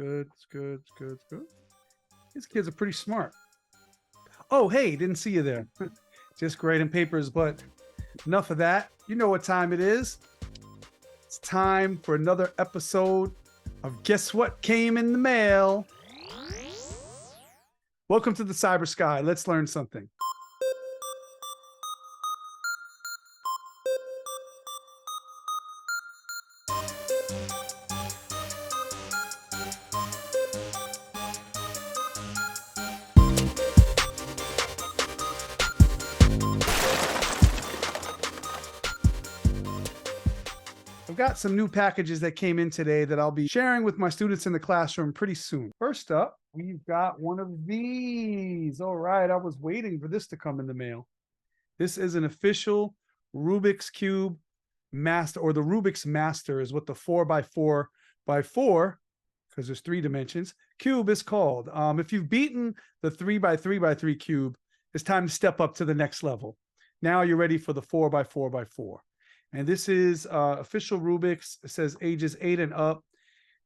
good. It's good. It's good. It's good. These kids are pretty smart. Oh, hey, didn't see you there. Just grading papers, but enough of that. You know what time it is. It's time for another episode of Guess What Came in the Mail. Welcome to the Cybersky. Let's learn something. I've got some new packages that came in today that I'll be sharing with my students in the classroom pretty soon. First up, we've got one of these. All right, I was waiting for this to come in the mail. This is an official Rubik's Cube Master, or the Rubik's Master is what the 4x4x4, because there's 3 dimensions, cube is called. If you've beaten the 3x3x3 cube, it's time to step up to the next level. Now you're ready for the 4x4x4. And this is official Rubik's. It says ages 8 and up.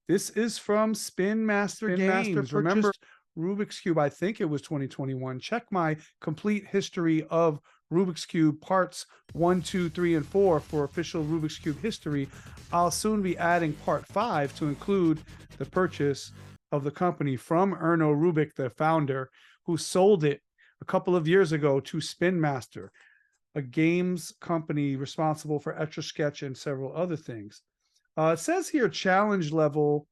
This is from Spin Master Games. Remember Rubik's Cube, I think it was 2021. Check my complete history of Rubik's Cube parts 1, 2, 3, and 4 for official Rubik's Cube history. I'll soon be adding part 5 to include the purchase of the company from Erno Rubik, the founder, who sold it a couple of years ago to Spin Master, a games company responsible for Etch-a-Sketch and several other things. It says here challenge level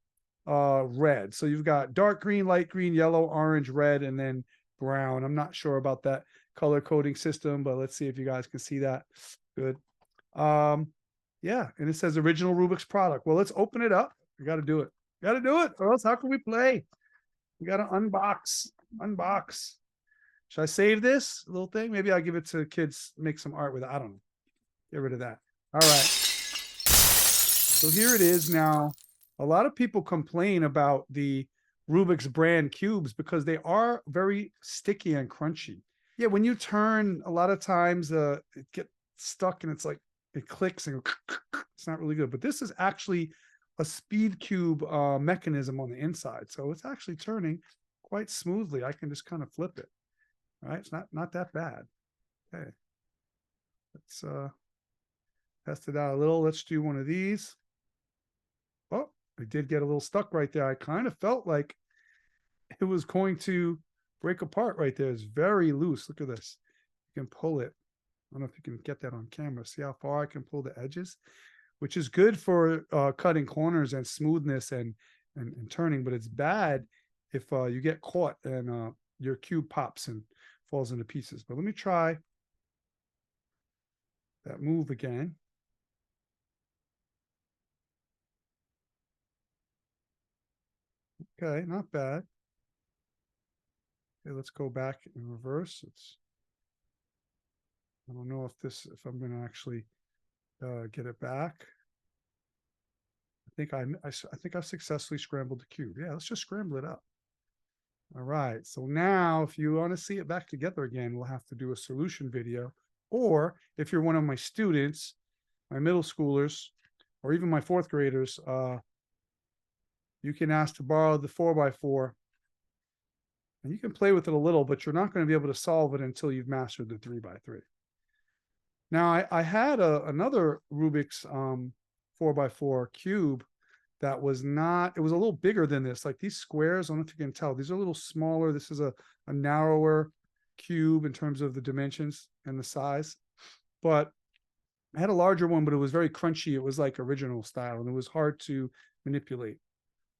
red. So you've got dark green, light green, yellow, orange, red, and then brown. I'm not sure about that color coding system, but let's see if you guys can see that. Good. Yeah, and it says original Rubik's product. Well, let's open it up. We got to do it. Got to do it, or else how can we play? We got to unbox. Should I save this little thing? Maybe I'll give it to kids, make some art with it. I don't know. Get rid of that. All right. So here it is now. A lot of people complain about the Rubik's brand cubes because they are very sticky and crunchy. Yeah, when you turn, a lot of times it gets stuck and it's like, it clicks and it's not really good. But this is actually a speed cube mechanism on the inside. So it's actually turning quite smoothly. I can just kind of flip it. All right, it's not that bad. Okay, let's test it out a little. Let's do one of these. Oh, I did get a little stuck right there. I kind of felt like it was going to break apart right there. It's very loose. Look at this. You can pull it. I don't know if you can get that on camera. See how far I can pull the edges, which is good for cutting corners and smoothness and turning, but it's bad if you get caught and your cube pops and falls into pieces. But let me try that move again. Okay, not bad. Okay, let's go back in reverse. I don't know if I'm going to actually get it back. I think I've successfully scrambled the cube. Yeah, let's just scramble it up. All right, so now if you want to see it back together again, we'll have to do a solution video. Or if you're one of my students, my middle schoolers, or even my 4th graders, you can ask to borrow the 4x4. And you can play with it a little, but you're not going to be able to solve it until you've mastered the 3x3. Now, I had another Rubik's 4x4 cube that was not, it was a little bigger than this. Like these squares, I don't know if you can tell, these are a little smaller. This is a narrower cube in terms of the dimensions and the size. But I had a larger one, but it was very crunchy. It was like original style, and it was hard to manipulate.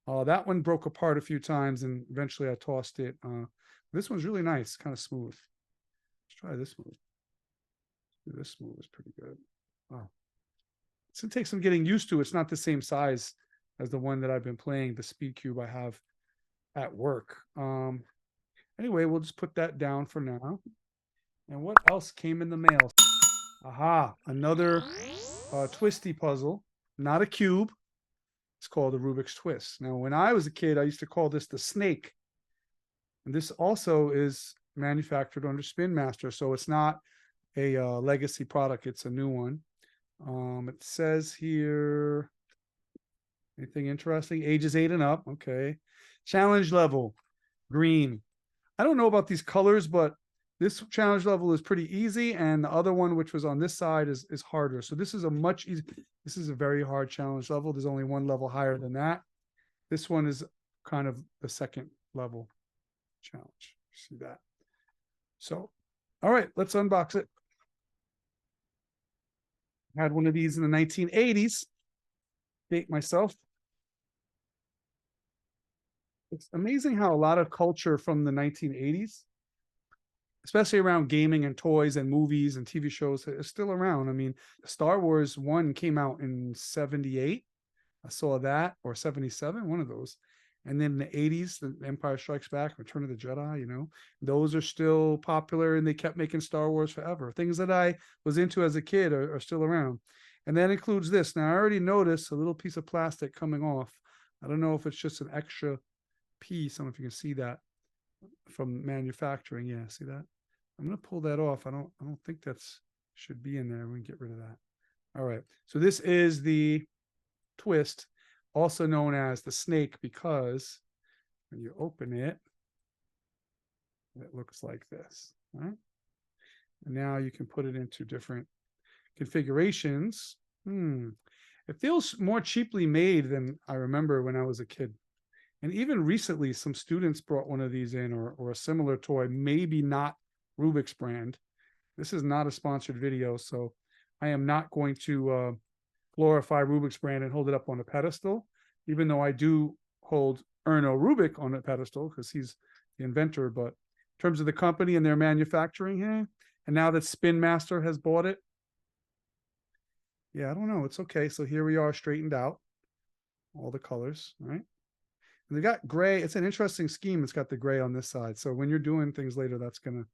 That one broke apart a few times, and eventually I tossed it. This one's really nice, kind of smooth. Let's try this move. This move is pretty good. Wow. It's going to take some getting used to. It's not the same size as the one that I've been playing, the speed cube I have at work. Anyway, we'll just put that down for now. And what else came in the mail? Aha, another twisty puzzle, not a cube. It's called the Rubik's Twist. Now, when I was a kid, I used to call this the snake. And this also is manufactured under Spin Master, so it's not a legacy product. It's a new one. It says here Anything interesting? Ages 8 and up. Okay. Challenge level, green. I don't know about these colors, but this challenge level is pretty easy. And the other one, which was on this side, is harder. So this is a much easier, this is a very hard challenge level. There's only one level higher than that. This one is kind of the second level challenge. See that? So, all right, let's unbox it. Had one of these in the 1980s. Date myself. It's amazing how a lot of culture from the 1980s, especially around gaming and toys and movies and TV shows, is still around. I mean, Star Wars 1 came out in 78. I saw that, or 77, one of those. And then in the 80s, the Empire Strikes Back, Return of the Jedi, you know, those are still popular, and they kept making Star Wars forever. Things that I was into as a kid are still around. And that includes this. Now, I already noticed a little piece of plastic coming off. I don't know if it's just an extra piece. I don't know if you can see that from manufacturing. Yeah, see that? I'm going to pull that off. I don't think that's should be in there. We can get rid of that. All right. So this is the twist, also known as the snake, because when you open it, it looks like this, right? And now you can put it into different configurations. It feels more cheaply made than I remember when I was a kid. And even recently, some students brought one of these in, or a similar toy, maybe not Rubik's brand. This is not a sponsored video, so I am not going to glorify Rubik's brand and hold it up on a pedestal, even though I do hold Erno Rubik on a pedestal because he's the inventor. But in terms of the company and their manufacturing, and now that Spin Master has bought it, yeah, I don't know. It's okay. So here we are, straightened out, all the colors, right? And they got gray. It's an interesting scheme. It's got the gray on this side. So when you're doing things later, that's gonna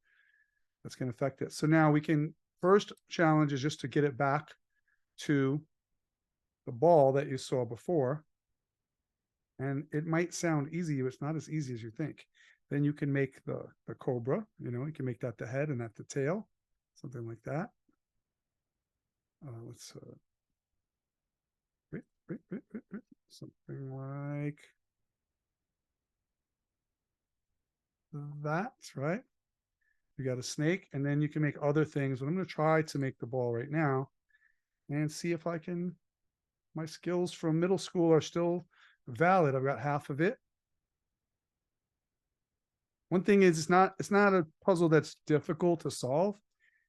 affect it. So now we can, first challenge is just to get it back to the ball that you saw before. And it might sound easy, but it's not as easy as you think. Then you can make the cobra, you know, you can make that the head and that the tail, something like that. Let's something like that, right? You got a snake, and then you can make other things. But I'm going to try to make the ball right now and see if I can. My skills from middle school are still valid. I've got half of it. One thing is, it's not a puzzle that's difficult to solve.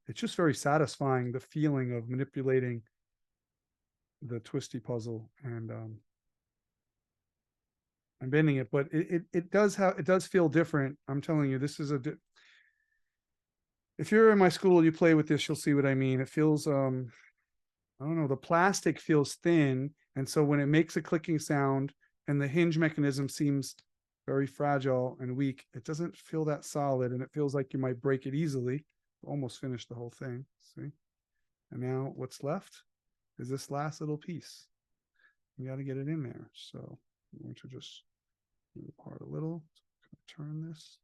It's just very satisfying, the feeling of manipulating the twisty puzzle and bending it. But it does feel different. I'm telling you, this is if you're in my school, you play with this, you'll see what I mean. It feels I don't know, the plastic feels thin, and so when it makes a clicking sound and the hinge mechanism seems very fragile and weak, it doesn't feel that solid, and it feels like you might break it easily. Almost finished the whole thing, see? And now what's left is this last little piece. You got to get it in there. So I'm going to just move apart a little. Turn this.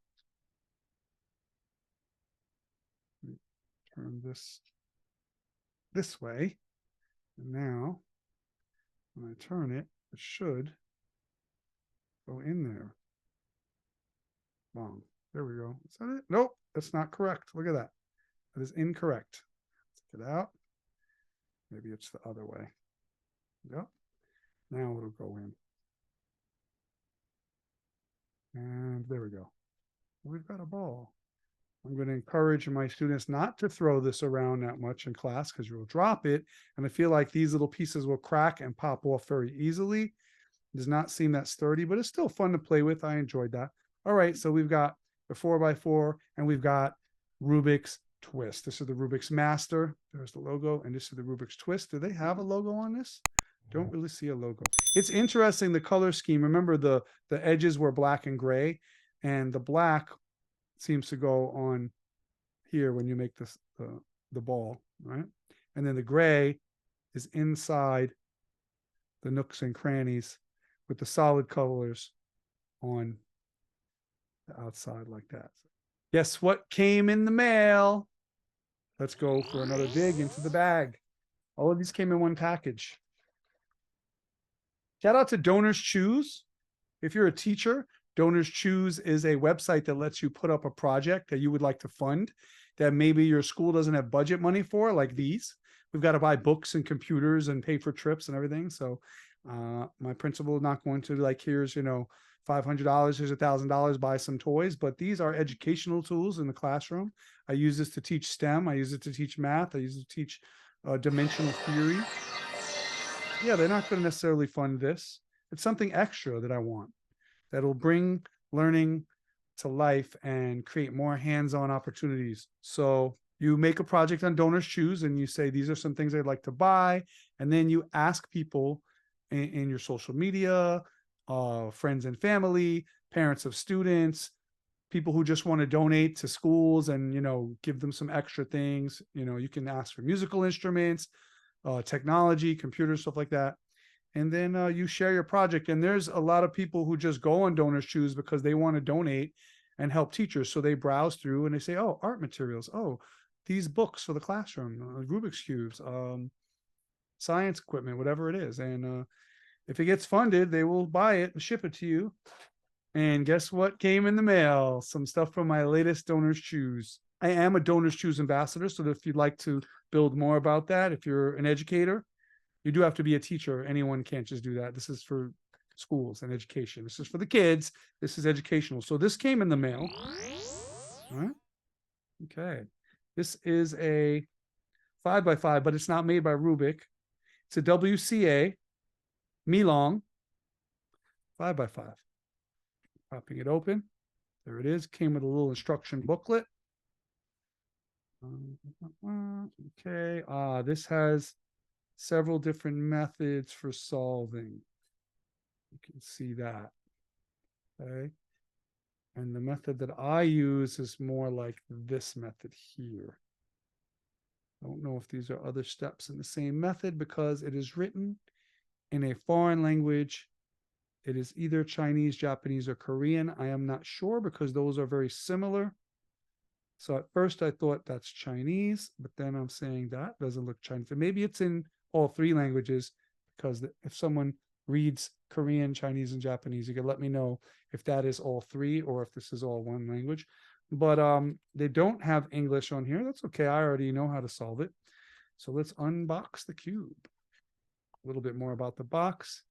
Turn this way. And now, when I turn it, it should go in there. Wrong. There we go. Is that it? Nope, that's not correct. Look at that. That is incorrect. Take it out. Maybe it's the other way. Yep. Now it'll go in. And there we go. We've got a ball. I'm going to encourage my students not to throw this around that much in class because you'll drop it. And I feel like these little pieces will crack and pop off very easily. It does not seem that sturdy, but it's still fun to play with. I enjoyed that. All right, so we've got the 4x4 and we've got Rubik's Twist. This is the Rubik's Master. There's the logo, and this is the Rubik's Twist. Do they have a logo on this? Don't really see a logo. It's interesting, the color scheme. Remember the edges were black and gray, and the black seems to go on here when you make this the ball, right? And then the gray is inside the nooks and crannies with the solid colors on the outside like that. Guess what came in the mail? Let's go for another dig into the bag. All of these came in one package. Shout out to Donors Choose. If you're a teacher, Donors Choose is a website that lets you put up a project that you would like to fund that maybe your school doesn't have budget money for, like these. We've got to buy books and computers and pay for trips and everything. So my principal is not going to like, here's, $500, here's $1,000, buy some toys, but these are educational tools in the classroom. I use this to teach STEM. I use it to teach math. I use it to teach dimensional theory. Yeah, they're not going to necessarily fund this. It's something extra that I want that'll bring learning to life and create more hands-on opportunities. So you make a project on Donors Choose and you say, these are some things I'd like to buy. And then you ask people in your social media, friends and family, parents of students, people who just want to donate to schools and, give them some extra things. You can ask for musical instruments, technology, computers, stuff like that. And then you share your project. And there's a lot of people who just go on Donors Choose because they want to donate and help teachers. So they browse through and they say, oh, art materials. Oh, these books for the classroom, Rubik's Cubes, science equipment, whatever it is. And if it gets funded, they will buy it and ship it to you. And guess what came in the mail? Some stuff from my latest Donors Choose. I am a Donors Choose ambassador. So if you'd like to build more about that, if you're an educator, you do have to be a teacher. Anyone can't just do that. This is for schools and education. This is for the kids. This is educational. So this came in the mail. All right. Okay. This is a 5x5, but it's not made by Rubik. It's a WCA Mi Long 5x5. Popping it open. There it is. Came with a little instruction booklet. Okay. This has several different methods for solving. You can see that. Okay. And the method that I use is more like this method here. I don't know if these are other steps in the same method because it is written in a foreign language. It is either Chinese, Japanese, or Korean. I am not sure because those are very similar. So at first I thought that's Chinese, but then I'm saying that doesn't look Chinese. Maybe it's in all three languages because if someone reads Korean, Chinese, and Japanese, you can let me know if that is all three or if this is all one language. But they don't have English on here. That's okay. I already know how to solve it. So let's unbox the cube. A little bit more about the box.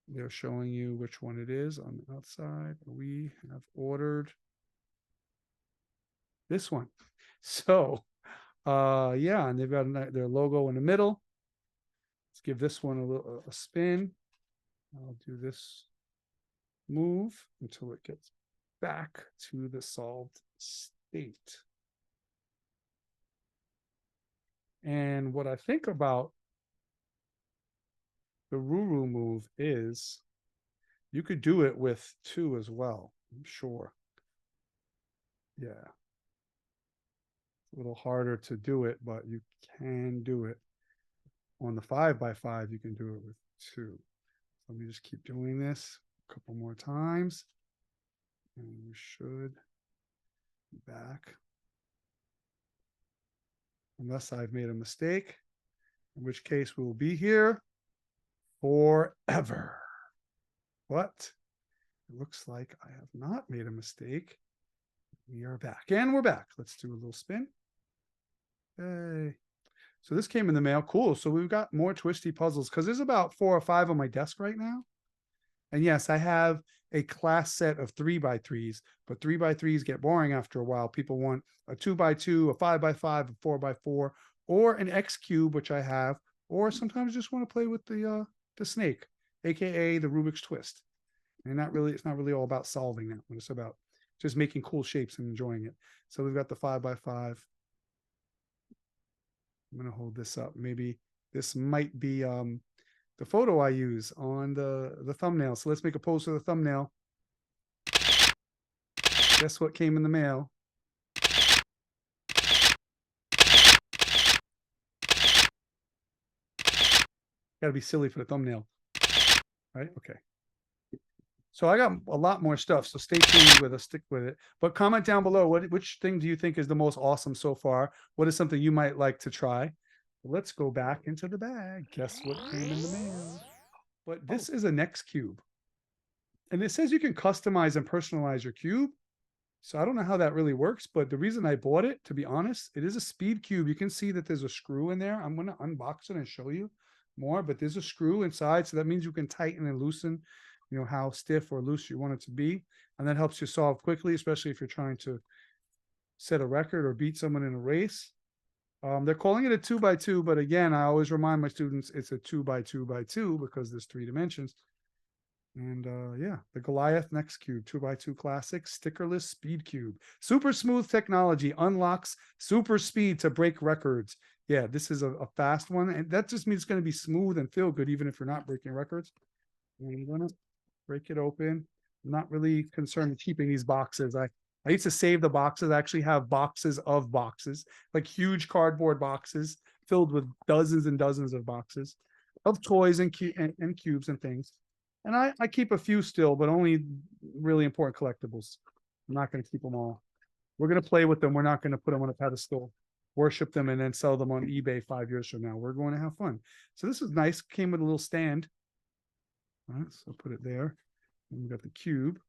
They're showing you which one it is on the outside. We have ordered this one. So yeah, and they've got their logo in the middle. Let's give this one a spin. I'll do this move until it gets back to the solved state. And what I think about the RUR'U move is you could do it with two as well, I'm sure. Yeah. It's a little harder to do it, but you can do it. On the 5x5, you can do it with two. Let me just keep doing this a couple more times. And we should be back. Unless I've made a mistake, in which case we will be here forever. But it looks like I have not made a mistake. We are back. And we're back. Let's do a little spin. Hey. So this came in the mail. Cool. So we've got more twisty puzzles because there's about 4 or 5 on my desk right now. And yes, I have a class set of 3x3s, but 3x3s get boring after a while. People want a 2x2, a 5x5, a 4x4, or an X cube, which I have, or sometimes just want to play with the snake, aka the Rubik's twist. And it's not really all about solving that one. It's about just making cool shapes and enjoying it. So we've got the 5x5. I'm going to hold this up. Maybe this might be the photo I use on the thumbnail. So let's make a pose for the thumbnail. Guess what came in the mail? Got to be silly for the thumbnail. Right? Okay. So I got a lot more stuff. So stay tuned with us, stick with it. But comment down below, which thing do you think is the most awesome so far? What is something you might like to try? Let's go back into the bag. Guess what came in the mail? but this is a next cube. And it says you can customize and personalize your cube. So I don't know how that really works, but the reason I bought it, to be honest, it is a speed cube. You can see that there's a screw in there. I'm going to unbox it and show you more, but there's a screw inside. So that means you can tighten and loosen, you know, how stiff or loose you want it to be. And that helps you solve quickly, especially if you're trying to set a record or beat someone in a race. They're calling it a 2x2, but again, I always remind my students it's a 2x2x2 because there's 3 dimensions. And yeah, the Goliath Next Cube 2x2 Classic Stickerless Speed Cube. Super smooth technology unlocks super speed to break records. Yeah, this is a fast one. And that just means it's going to be smooth and feel good, even if you're not breaking records. And I'm going to break it open. I'm not really concerned with keeping these boxes. I used to save the boxes. I actually have boxes of boxes, like huge cardboard boxes filled with dozens and dozens of boxes of toys and cubes and things. And I keep a few still, but only really important collectibles. I'm not going to keep them all. We're going to play with them. We're not going to put them on a pedestal, worship them, and then sell them on eBay 5 years from now. We're going to have fun. So this is nice. Came with a little stand. All right, so put it there. And we got the cube.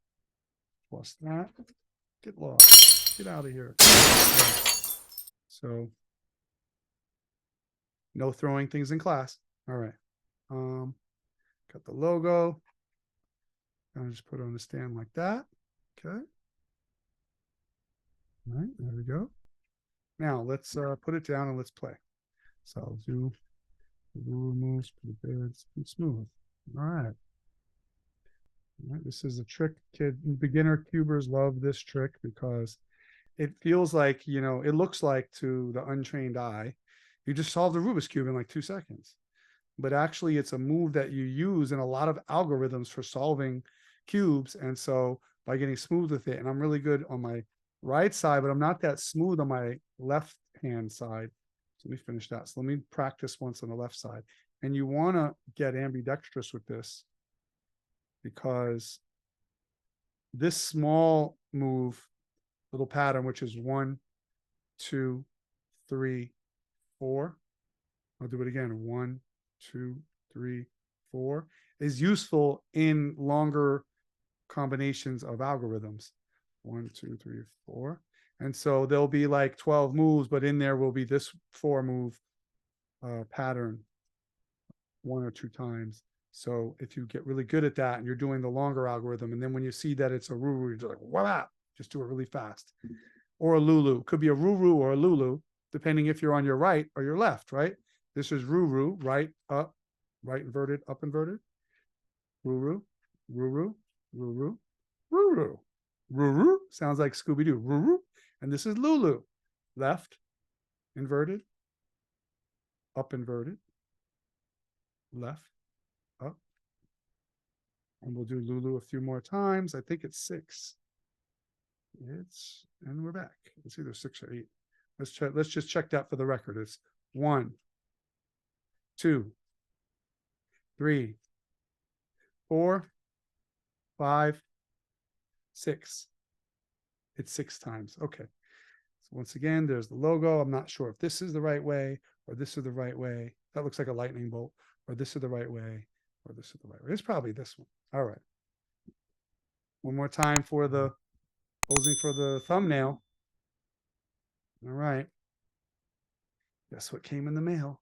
Plus that. Get lost. Get out of here. So no throwing things in class. All right. Got the logo. I'll just put it on the stand like that. Okay. All right, there we go. Now let's put it down and let's play. So I'll do the rule moves, put it there, it's smooth. All right. All right. This is a trick. Beginner cubers love this trick because it feels like, you know, it looks like to the untrained eye, you just solved the Rubik's Cube in like 2 seconds. But actually it's a move that you use in a lot of algorithms for solving cubes. And so by getting smooth with it, and I'm really good on my right side, but I'm not that smooth on my left hand side. So let me finish that. So let me practice once on the left side. And you want to get ambidextrous with this because this small move, little pattern, which is 1, 2, 3, 4. I'll do it again. 1, 2, 3, 4 is useful in longer combinations of algorithms. 1, 2, 3, 4. And so there'll be like 12 moves, but in there will be this 4 move pattern 1 or 2 times. So if you get really good at that and you're doing the longer algorithm, and then when you see that it's a RUR'U, you're just like, wow, just do it really fast. Or a L'U'Lu. Could be a RUR'U or a L'U'Lu, depending if you're on your right or your left, right? This is RUR'U, right, up, right inverted, up inverted. RUR'U, RUR'U, RUR'U, RUR'U. RUR'U sounds like Scooby-Doo. RUR'U. And this is L'U'Lu. Left, inverted, up inverted, left, up. And we'll do L'U'Lu a few more times. I think it's 6. And we're back. It's either 6 or 8. Let's just check that for the record. It's 1, 2, 3, 4, 5, 6. It's 6 times. Okay. So once again, there's the logo. I'm not sure if this is the right way or this is the right way. That looks like a lightning bolt. Or this is the right way or this is the right way. It's probably this one. All right. One more time for the posing for the thumbnail. All right. Guess what came in the mail?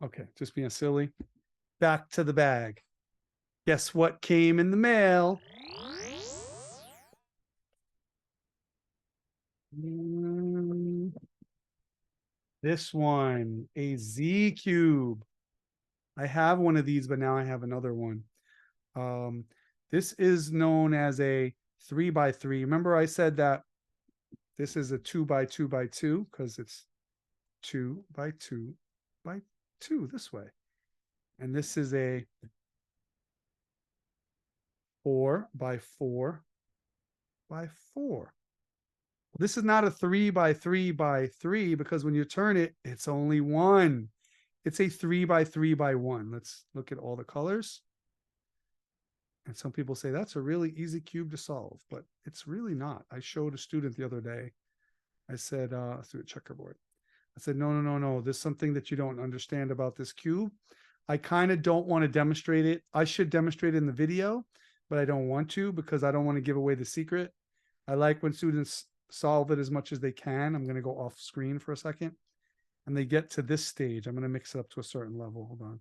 Okay, just being silly. Back to the bag. Guess what came in the mail? This one, a Z cube. I have one of these, but now I have another one. This is known as a 3x3. Remember I said that this is a 2x2x2 because it's 2x2x2 this way. And this is a 4x4x4. This is not a 3x3x3 because when you turn it, it's only 1. It's a 3x3x1. Let's look at all the colors. And some people say that's a really easy cube to solve, but it's really not. I showed a student the other day I said, let's do a checkerboard. I said, no. There's something that you don't understand about this cube. I kind of don't want to demonstrate it. I should demonstrate it in the video, but I don't want to because I don't want to give away the secret. I like when students solve it as much as they can. I'm going to go off screen for a second. And they get to this stage. I'm going to mix it up to a certain level. Hold on.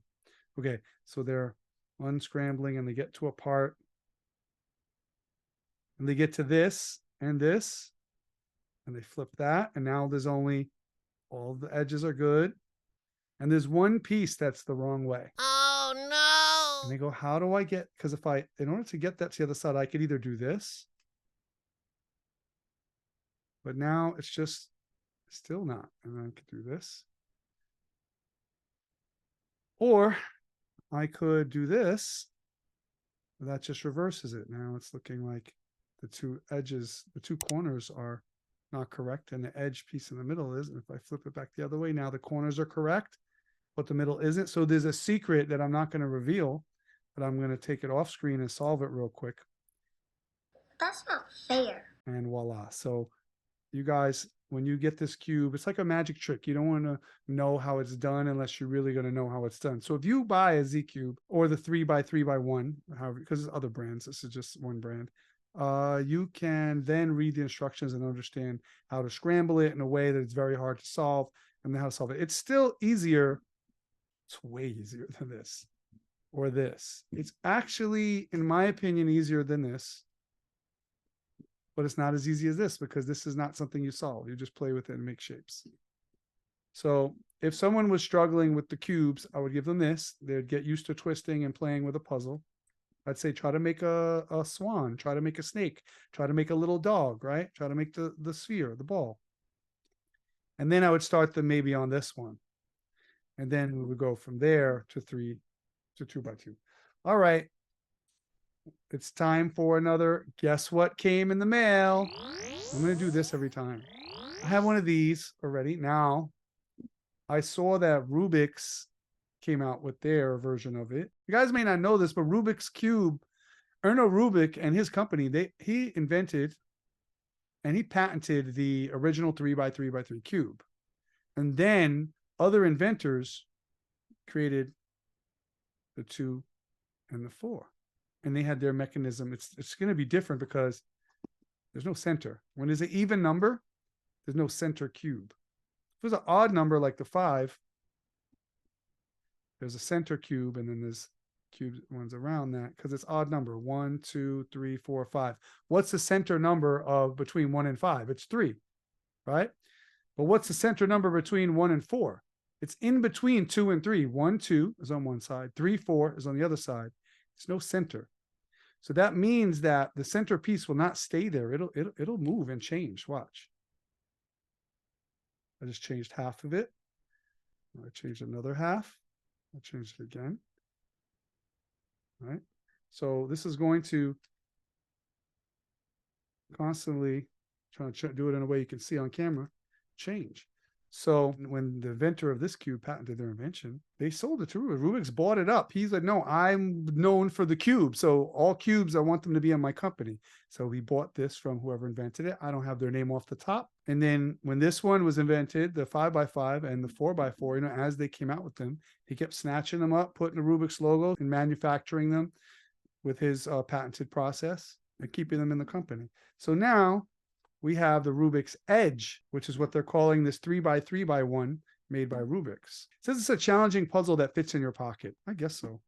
Okay, so they're unscrambling and they get to a part. And they get to this and this. And they flip that. And now there's only, all the edges are good. And there's one piece that's the wrong way. Oh no. And they go, how do I get, because in order to get that to the other side, I could either do this. But now it's just still not. And I could do this. Or I could do this. That just reverses it. Now it's looking like the two edges, the two corners are not correct. And the edge piece in the middle is. And if I flip it back the other way, now the corners are correct, but the middle isn't. So there's a secret that I'm not going to reveal, but I'm going to take it off screen and solve it real quick. That's not fair. And voila. So you guys, when you get this cube, it's like a magic trick. You don't want to know how it's done unless you're really going to know how it's done. So if you buy a Z cube or the 3x3x1, however, because there's other brands, this is just one brand, you can then read the instructions and understand how to scramble it in a way that it's very hard to solve and then how to solve it. It's still easier. It's way easier than this or this. It's actually, in my opinion, easier than this. But it's not as easy as this because this is not something you solve. You just play with it and make shapes. So if someone was struggling with the cubes, I would give them this. They'd get used to twisting and playing with a puzzle. I'd say try to make a swan, try to make a snake, try to make a little dog, right? Try to make the sphere, the ball. And then I would start them maybe on this one. And then we would go from there to 2x2. All right. It's time for another guess what came in the mail. I'm going to do this every time. I have one of these already. Now, I saw that Rubiks came out with their version of it. You guys may not know this, but Rubik's Cube, Erno Rubik and his company, he invented and he patented the original 3x3x3 cube. And then other inventors created the 2 and the 4. And they had their mechanism. It's going to be different because there's no center. When there's an even number, there's no center cube. If there's an odd number like the 5, there's a center cube, and then there's cube ones around that because it's odd number. 1, 2, 3, 4, 5. What's the center number of between 1 and 5? It's 3, right? But what's the center number between 1 and 4? It's in between 2 and 3. 1, 2 is on one side. 3, 4 is on the other side. There's no center. So that means that the center piece will not stay there. It'll move and change. Watch. I just changed half of it. I changed another half. I changed it again. All right. So this is going to constantly, trying to do it in a way you can see on camera, change. So when the inventor of this cube patented their invention, they sold it to Rubik. Rubik's bought it up. He's like, no, I'm known for the cube. So all cubes, I want them to be in my company. So he bought this from whoever invented it. I don't have their name off the top. And then when this one was invented, the 5x5 and the 4x4, you know, as they came out with them, he kept snatching them up, putting the Rubik's logo and manufacturing them with his patented process and keeping them in the company. So now we have the Rubiks Edge, which is what they're calling this 3x3x1 made by Rubiks. It says it's a challenging puzzle that fits in your pocket. I guess so.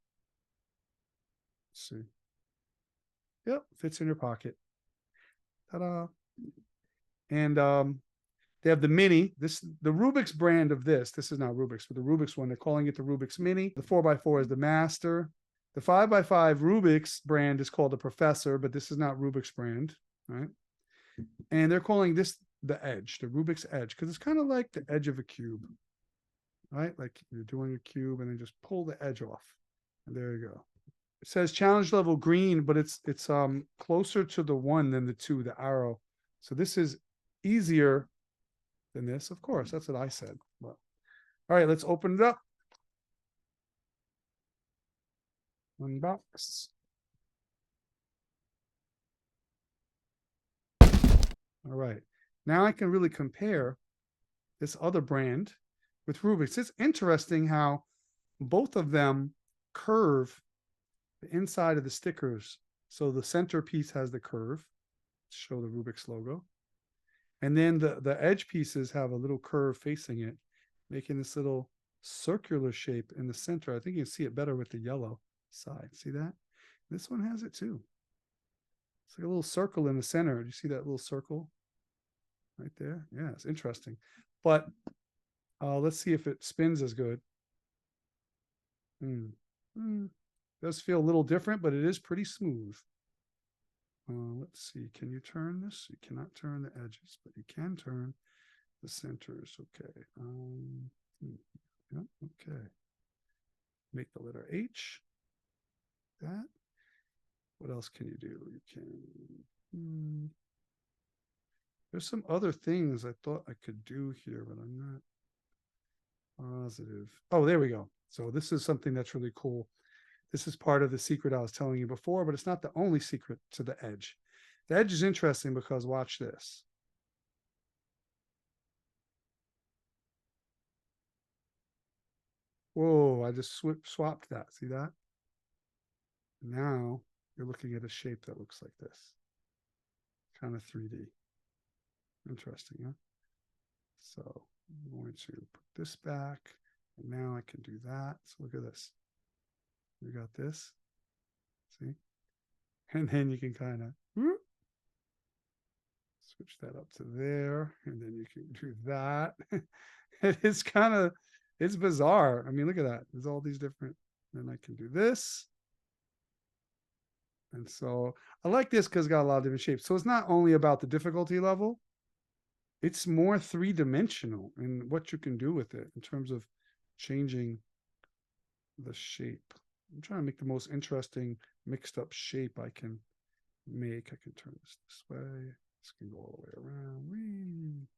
Let's see. Yep, fits in your pocket. Ta-da. And they have the mini. The Rubiks brand of this is not Rubiks, but the Rubiks one, they're calling it the Rubiks Mini. The 4x4 is the Master. The 5x5 Rubiks brand is called the Professor, but this is not Rubiks brand, right? And they're calling this the Edge, the Rubik's Edge, because it's kind of like the edge of a cube, right? Like you're doing a cube and then just pull the edge off. And there you go. It says challenge level green, but it's closer to the 1 than the 2, the arrow. So this is easier than this. Of course, that's what I said. But, all right, let's open it up. Unbox. All right. Now I can really compare this other brand with Rubik's. It's interesting how both of them curve the inside of the stickers. So the center piece has the curve to show the Rubik's logo. And then the edge pieces have a little curve facing it, making this little circular shape in the center. I think you can see it better with the yellow side. See that? This one has it too. It's like a little circle in the center. Do you see that little circle right there? Yeah, it's interesting. But let's see if it spins as good. Does feel a little different, but it is pretty smooth. Let's see. Can you turn this? You cannot turn the edges, but you can turn the centers. Okay. Yeah, okay. Make the letter H. That. What else can you do? You can. There's some other things I thought I could do here, but I'm not positive. Oh, there we go. So this is something that's really cool. This is part of the secret I was telling you before, but it's not the only secret to the edge. The edge is interesting because watch this. Whoa, I just swapped that. See that? Now you're looking at a shape that looks like this. Kind of 3D. Interesting, huh? So I'm going to put this back, and now I can do that. So look at this. We got this. See? And then you can kind of switch that up to there, and then you can do that. It's kind of, it's bizarre. I mean, look at that. There's all these different, then I can do this. And so I like this because it's got a lot of different shapes. So it's not only about the difficulty level, it's more three-dimensional in what you can do with it in terms of changing the shape. I'm trying to make the most interesting mixed up shape I can make. I can turn this way. This can go all the way around. Whee.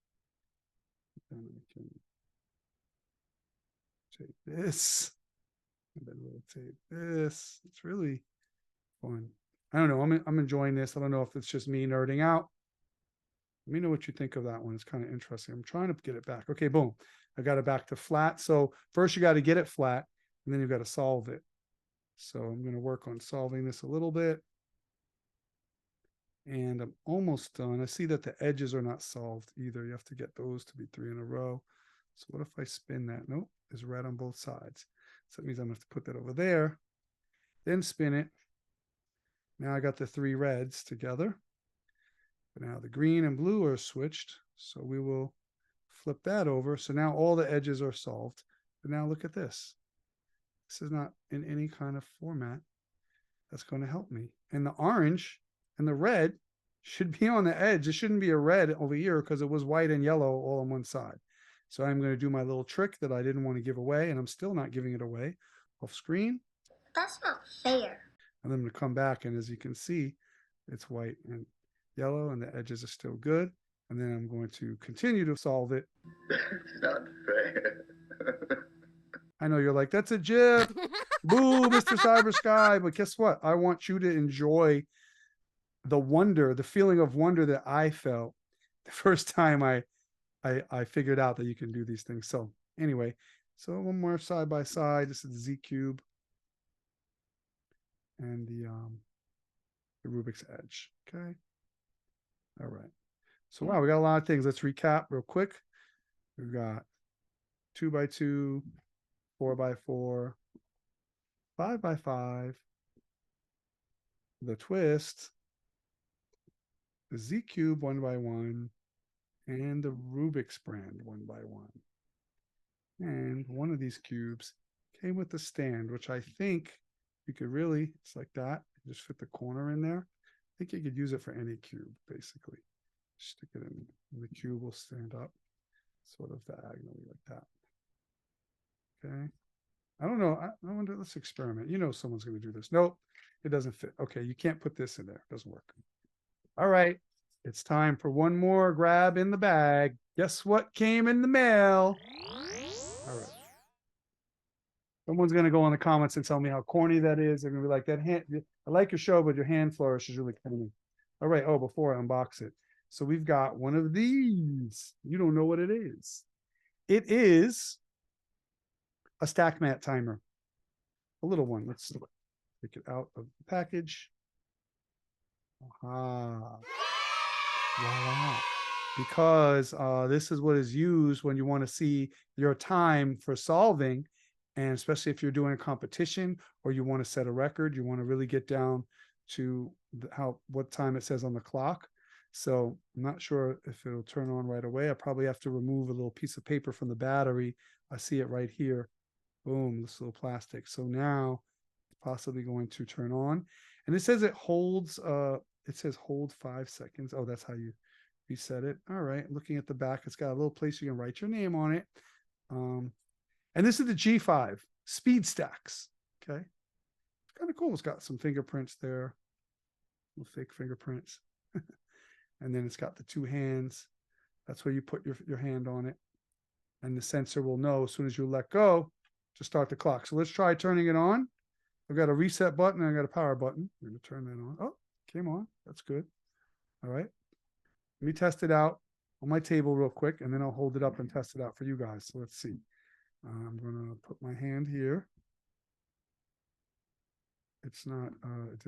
Then I can take this and then rotate this. It's really fun. I don't know. I'm enjoying this. I don't know if it's just me nerding out. Let me know what you think of that one. It's kind of interesting. I'm trying to get it back. Okay, boom. I got it back to flat. So first you got to get it flat, and then you've got to solve it. So I'm going to work on solving this a little bit. And I'm almost done. I see that the edges are not solved either. You have to get those to be 3 in a row. So what if I spin that? Nope, it's red on both sides. So that means I'm going to have to put that over there, then spin it. Now I got the 3 reds together. But now the green and blue are switched. So we will flip that over. So now all the edges are solved. But now look at this. This is not in any kind of format that's going to help me. And the orange and the red should be on the edge. It shouldn't be a red over here because it was white and yellow all on one side. So I'm going to do my little trick that I didn't want to give away, and I'm still not giving it away off screen. That's not fair. And then I'm going to come back, and as you can see, it's white and yellow, and the edges are still good. And then I'm going to continue to solve it. Not fair. I know you're like, that's a GIF. Boo, Mr. Cybersky. But guess what? I want you to enjoy the wonder, the feeling of wonder that I felt the first time I figured out that you can do these things. So anyway, so one more side by side. This is the Z cube and the Rubik's Edge. Okay. All right. So wow, we got a lot of things. Let's recap real quick. We've got 2x2, 4x4, 5x5, the twist, the Z cube 1x1, and the Rubik's brand 1x1. And one of these cubes came with the stand, which I think you could really, it's like that, just fit the corner in there. I think you could use it for any cube, basically. Stick it in, and the cube will stand up sort of diagonally like that. Okay. I don't know. I wonder, let's experiment. You know someone's going to do this. Nope, it doesn't fit. Okay, you can't put this in there. It doesn't work. All right. It's time for one more grab in the bag. Guess what came in the mail? All right. Someone's going to go in the comments and tell me how corny that is. They're going to be like, that hand, I like your show, but your hand flourish is really corny. All right. Oh, before I unbox it. So we've got one of these. You don't know what it is. It is a Stackmat timer, a little one. Let's take it out of the package. Aha. Voila. Because this is what is used when you want to see your time for solving, and especially if you're doing a competition or you want to set a record, you want to really get down to what time it says on the clock. So I'm not sure if it'll turn on right away. I probably have to remove a little piece of paper from the battery. I see it right here. Boom, this little plastic. So now it's possibly going to turn on. And it says it holds, it says hold 5 seconds. Oh, that's how you reset it. All right, looking at the back, it's got a little place you can write your name on it. And this is the G5 speed stacks. Okay, it's kind of cool. It's got some fingerprints there, little fake fingerprints. And then it's got the 2 hands. That's where you put your hand on it. And the sensor will know as soon as you let go to start the clock. So let's try turning it on. I've got a reset button and I got a power button. I'm going to turn that on. Oh, came on. That's good. All right. Let me test it out on my table real quick, and then I'll hold it up and test it out for you guys. So let's see. I'm going to put my hand here. It's not, it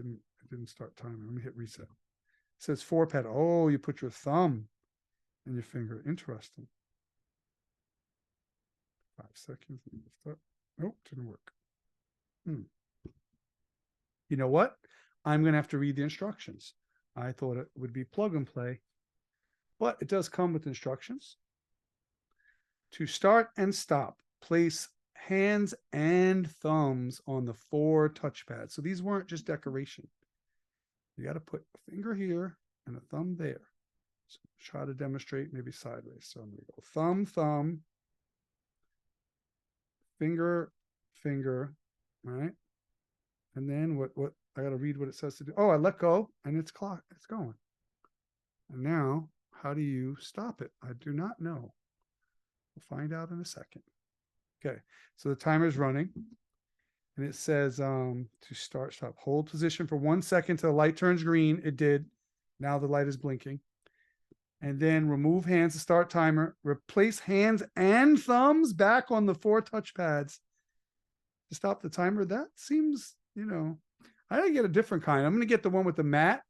didn't start timing. Let me hit reset. It says 4 pad. Oh, you put your thumb and your finger. Interesting. 5 seconds. Lift up. Nope, didn't work. You know what? I'm going to have to read the instructions. I thought it would be plug and play, but it does come with instructions. To start and stop, place hands and thumbs on the 4 touchpads. So these weren't just decoration. You got to put a finger here and a thumb there. So try to demonstrate maybe sideways. So I'm going to go thumb, thumb, finger, finger, all right? And then what I got to read what it says to do. Oh, I let go and it's going. And now, how do you stop it? I do not know. We'll find out in a second. Okay, so the timer's running. And it says to stop. Hold position for 1 second till the light turns green. It did. Now the light is blinking. And then remove hands to start timer. Replace hands and thumbs back on the 4 touchpads to stop the timer. That seems, I gotta get a different kind. I'm gonna get the one with the mat.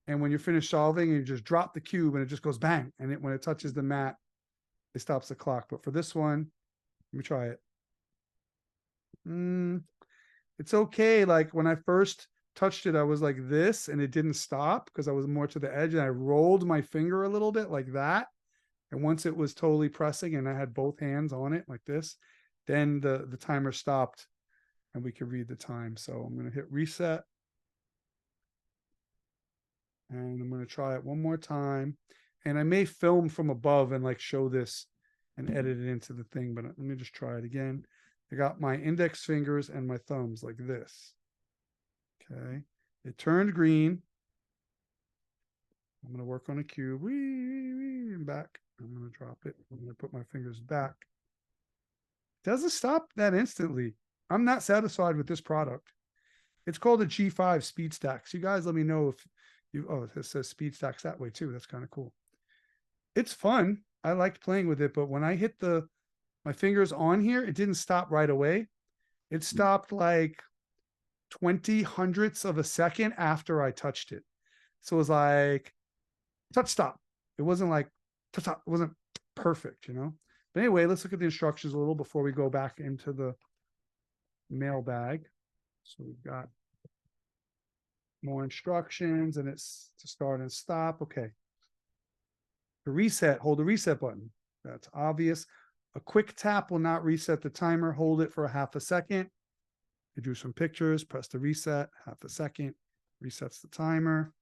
And when you're finished solving, you just drop the cube and it just goes bang. And when it touches the mat, it stops the clock. But for this one, let me try it. It's okay. Like when I first touched it, I was like this and it didn't stop because I was more to the edge and I rolled my finger a little bit like that. And once it was totally pressing and I had both hands on it like this, then the timer stopped and we could read the time. So I'm going to hit reset. And I'm going to try it one more time. And I may film from above and like show this and edit it into the thing, but let me just try it again. I got my index fingers and my thumbs like this. Okay. It turned green. I'm going to work on a cube. And back. I'm going to drop it. I'm going to put my fingers back. Doesn't stop that instantly. I'm not satisfied with this product. It's called a G5 speed stacks. You guys let me know if it says speed stacks that way too. That's kind of cool. It's fun. I liked playing with it, but when I hit my fingers on here, it didn't stop right away. It stopped like 20 hundredths of a second after I touched it. So it was like touch stop. It wasn't like touch stop. It wasn't perfect, But anyway, let's look at the instructions a little before we go back into the mailbag. So we've got more instructions and it's to start and stop. Okay. To reset, hold the reset button. That's obvious. A quick tap will not reset the timer. Hold it for a half a second. You drew some pictures, press the reset, half a second, resets the timer.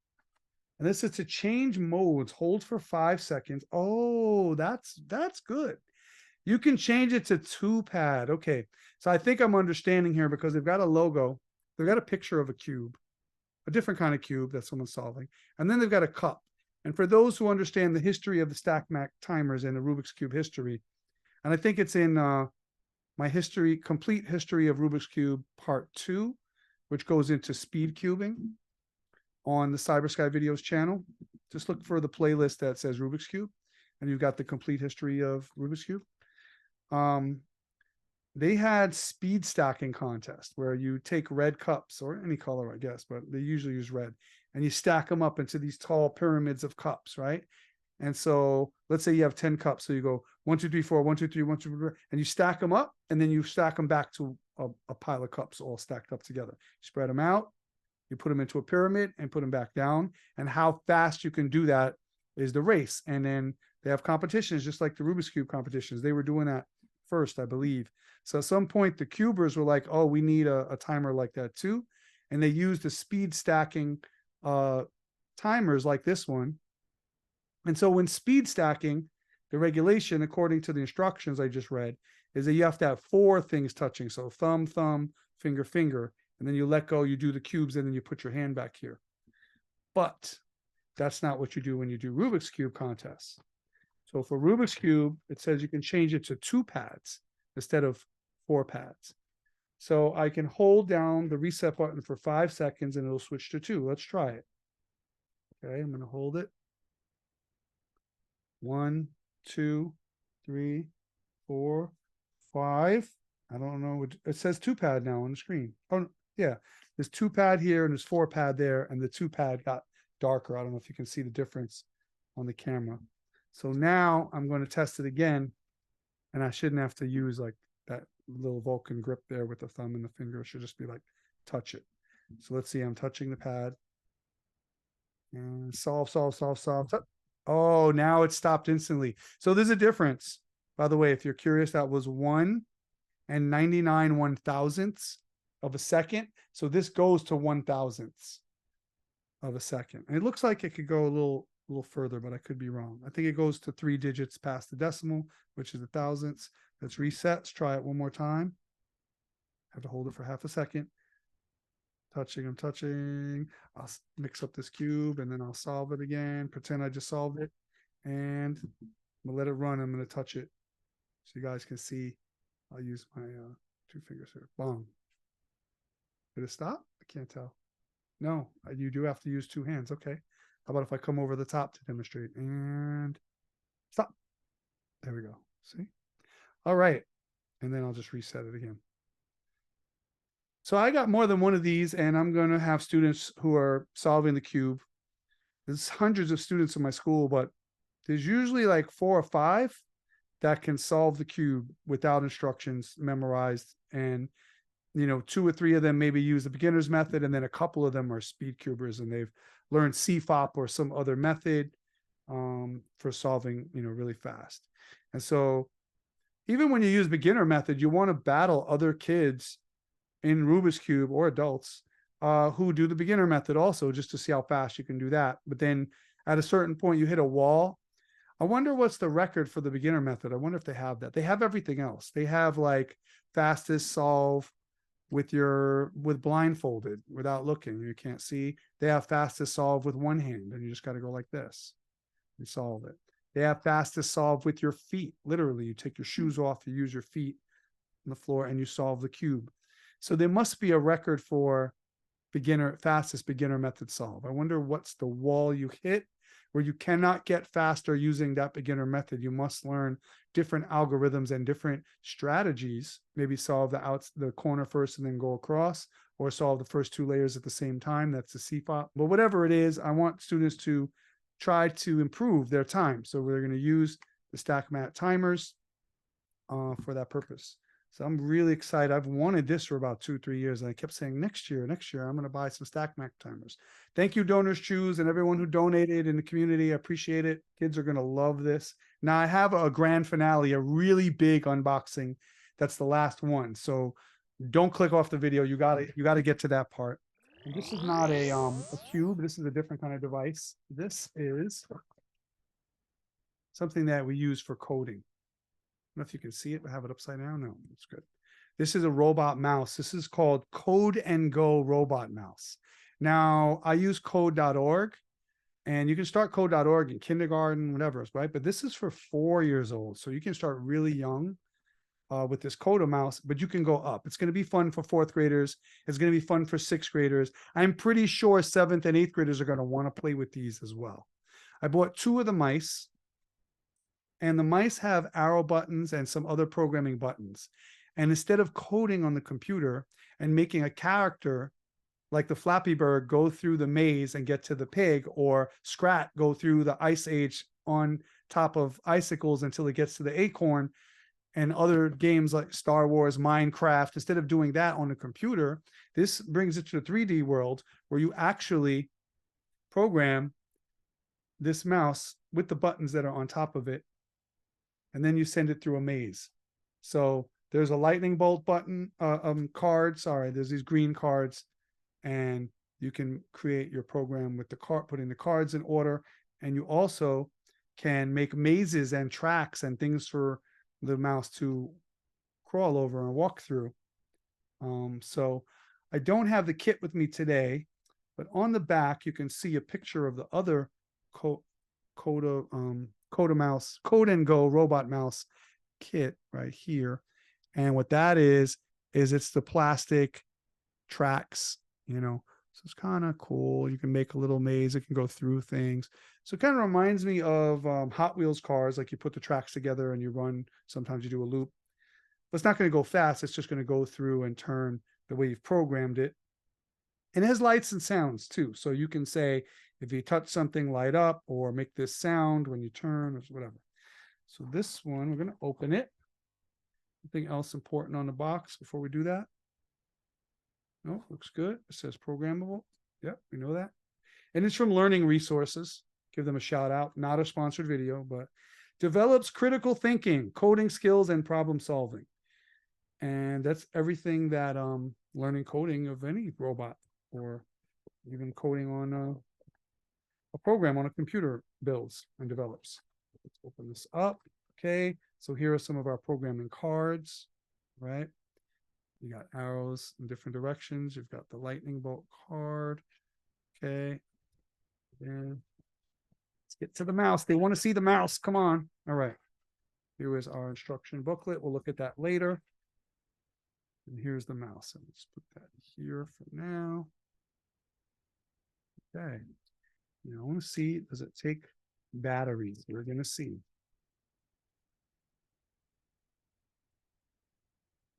And this is to change modes. Hold for 5 seconds. Oh, that's good. You can change it to 2 pad. Okay, so I think I'm understanding here because they've got a logo. They've got a picture of a cube, a different kind of cube that someone's solving. And then they've got a cup. And for those who understand the history of the Stackmat timers and the Rubik's Cube history, and I think it's in my complete history of Rubik's Cube part 2, which goes into speed cubing on the Cybersky videos channel. just look for the playlist that says Rubik's Cube, and you've got the complete history of Rubik's Cube. They had speed stacking contest where you take red cups or any color, I guess, but they usually use red, and you stack them up into these tall pyramids of cups, right? And so let's say you have 10 cups. So you go 1, 2, 3, 4, 1, 2, 3, 1, 2, 3, and you stack them up, and then you stack them back to a pile of cups all stacked up together. You spread them out, you put them into a pyramid and put them back down. And how fast you can do that is the race. And then they have competitions, just like the Rubik's Cube competitions. They were doing that first, I believe. So at some point, the cubers were like, oh, we need a timer like that too. And they used the speed stacking timers like this one. And so when speed stacking, the regulation, according to the instructions I just read, is that you have to have 4 things touching. So thumb, thumb, finger, finger, and then you let go, you do the cubes, and then you put your hand back here. But that's not what you do when you do Rubik's Cube contests. So for Rubik's Cube, it says you can change it to 2 pads instead of 4 pads. So I can hold down the reset button for 5 seconds and it'll switch to 2. Let's try it. Okay, I'm going to hold it. 1, 2, 3, 4, 5. I don't know. It says 2 pad now on the screen. Oh, yeah. There's 2 pad here and there's 4 pad there, and the 2 pad got darker. I don't know if you can see the difference on the camera. So now I'm going to test it again, and I shouldn't have to use like that little Vulcan grip there with the thumb and the finger. It should just be like touch it. So let's see. I'm touching the pad and solve. Oh, now it stopped instantly. So there's a difference. By the way, if you're curious, that was 1 and 99 1,000ths of a second. So this goes to 1,000ths of a second. And it looks like it could go a little further, but I could be wrong. I think it goes to 3 digits past the decimal, which is the thousandths. Let's reset. Let's try it one more time. Have to hold it for half a second. I'm touching. I'll mix up this cube and then I'll solve it again. Pretend I just solved it. And I'm gonna let it run. I'm gonna touch it so you guys can see. I'll use my 2 fingers here. Boom. Did it stop? I can't tell. No, you do have to use 2 hands. Okay. How about if I come over the top to demonstrate and stop? There we go. See? All right. And then I'll just reset it again. So I got more than one of these, and I'm going to have students who are solving the cube. There's hundreds of students in my school, but there's usually like 4 or 5 that can solve the cube without instructions memorized. And, 2 or 3 of them maybe use the beginner's method, and then a couple of them are speed cubers, and they've learned CFOP or some other method for solving, really fast. And so even when you use beginner method, you want to battle other kids in Rubik's Cube or adults who do the beginner method also, just to see how fast you can do that. But then at a certain point, you hit a wall. I wonder what's the record for the beginner method. I wonder if they have that. They have everything else. They have like fastest solve with blindfolded without looking. You can't see. They have fastest solve with one hand, and you just got to go like this and solve it. They have fastest solve with your feet. Literally, you take your shoes off, you use your feet on the floor, and you solve the cube. So there must be a record for fastest beginner method solve. I wonder what's the wall you hit where you cannot get faster using that beginner method. You must learn different algorithms and different strategies. Maybe solve the corner first and then go across, or solve the first 2 layers at the same time. That's the CFOP. But whatever it is, I want students to try to improve their time. So we're going to use the Stackmat timers for that purpose. So I'm really excited. I've wanted this for about 2-3 years, and I kept saying next year, I'm going to buy some Stackmat timers. Thank you, Donors Choose, and everyone who donated in the community. I appreciate it. Kids are going to love this. Now I have a grand finale, a really big unboxing. That's the last one. So don't click off the video. You got to get to that part. And this is not a cube. This is a different kind of device. This is something that we use for coding. I don't know if you can see it, but have it upside down. No, it's good. This is a robot mouse. This is called Code and Go Robot Mouse. Now, I use code.org, and you can start code.org in kindergarten, whatever, right? But this is for 4 years old. So you can start really young with this Coda mouse, but you can go up. It's going to be fun for 4th graders. It's going to be fun for 6th graders. I'm pretty sure 7th and 8th graders are going to want to play with these as well. I bought 2 of the mice, and the mice have arrow buttons and some other programming buttons. And instead of coding on the computer and making a character like the Flappy Bird go through the maze and get to the pig, or Scrat go through the ice age on top of icicles until it gets to the acorn, and other games like Star Wars, Minecraft, instead of doing that on the computer, this brings it to the 3D world where you actually program this mouse with the buttons that are on top of it, and then you send it through a maze. So there's a lightning bolt button, card, sorry, there's these green cards, and you can create your program with the card, putting the cards in order, and you also can make mazes and tracks and things for the mouse to crawl over and walk through. So I don't have the kit with me today, but on the back you can see a picture of the other Code and Go robot mouse kit right here. And what that is it's the plastic tracks, you know, so it's kind of cool. You can make a little maze, it can go through things. So it kind of reminds me of Hot Wheels cars, like you put the tracks together and you run, sometimes you do a loop, but it's not going to go fast. It's just going to go through and turn the way you've programmed it. And it has lights and sounds too. So you can say, if you touch something, light up, or make this sound when you turn, or whatever. So this one, we're going to open it. Anything else important on the box before we do that? No, looks good. It says programmable. Yep, we know that. And it's from Learning Resources. Give them a shout out. Not a sponsored video, but develops critical thinking, coding skills, and problem solving. And that's everything that learning coding of any robot, or even coding on a program on a computer builds and develops. Let's open this up. Okay, so here are some of our programming cards, right? You got arrows in different directions. You've got the lightning bolt card. Okay, and let's get to the mouse. They want to see the mouse. Come on. All right, here is our instruction booklet. We'll look at that later. And here's the mouse. And let's put that here for now. Okay. Now I want to see, does it take batteries? We're going to see.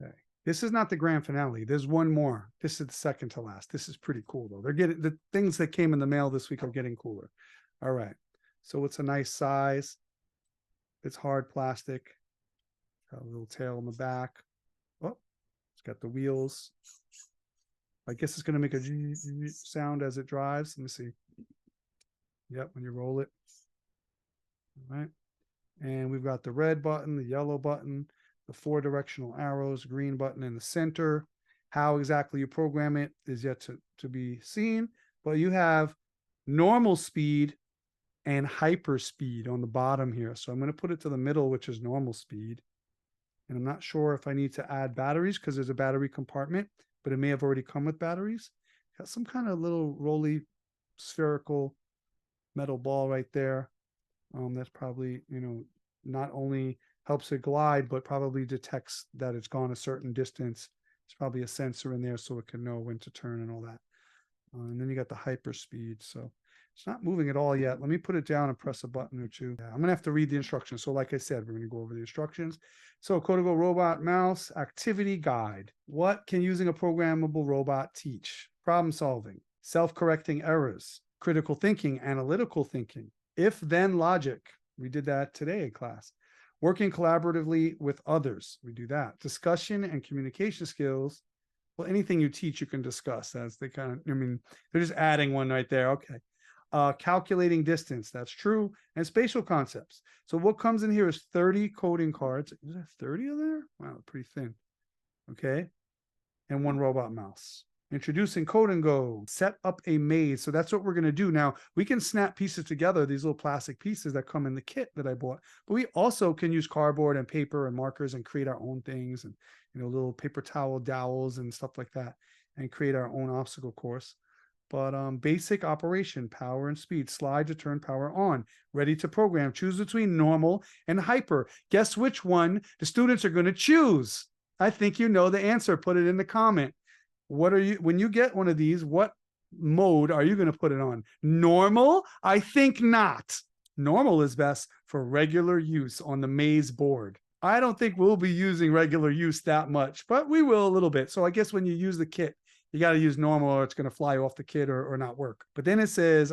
Okay. This is not the grand finale. There's one more. This is the second to last. This is pretty cool though. They're getting, the things that came in the mail this week are getting cooler. All right. So it's a nice size. It's hard plastic. Got a little tail on the back. Oh, it's got the wheels. I guess it's going to make a sound as it drives. Let me see. Yep, when you roll it. All right. And we've got the red button, the yellow button, the 4 directional arrows, green button in the center. How exactly you program it is yet to be seen, but you have normal speed and hyper speed on the bottom here. So I'm going to put it to the middle, which is normal speed. And I'm not sure if I need to add batteries because there's a battery compartment, but it may have already come with batteries. Got some kind of little roly spherical metal ball right there. That's probably, you know, not only helps it glide, but probably detects that it's gone a certain distance. There's probably a sensor in there so it can know when to turn and all that. And then you got the hyper speed. So it's not moving at all yet. Let me put it down and press a button or two. Yeah, I'm going to have to read the instructions. So like I said, we're going to go over the instructions. So Code and Go Robot Mouse Activity Guide. What can using a programmable robot teach? Problem solving, self-correcting errors, critical thinking, analytical thinking, if-then logic. We did that today in class. Working collaboratively with others. We do that. Discussion and communication skills. Well, anything you teach, you can discuss. That's the kind of, I mean, they're just adding one right there. Okay. Calculating distance. That's true. And spatial concepts. So what comes in here is 30 coding cards. Is there 30 of there? Wow, pretty thin. Okay. And 1 robot mouse. Introducing Code and Go, set up a maze. So that's what we're going to do. Now we can snap pieces together, these little plastic pieces that come in the kit that I bought, but we also can use cardboard and paper and markers and create our own things, and, you know, little paper towel dowels and stuff like that, and create our own obstacle course. But basic operation, power and speed, slide to turn power on, ready to program, choose between normal and hyper. Guess which one the students are going to choose? I think you know the answer. Put it in the comment. What are you, when you get one of these, what mode are you going to put it on? Normal? I think not. Normal is best for regular use on the maze board. I don't think we'll be using regular use that much, but we will a little bit. So I guess when you use the kit, you got to use normal or it's going to fly off the kit or not work. But then it says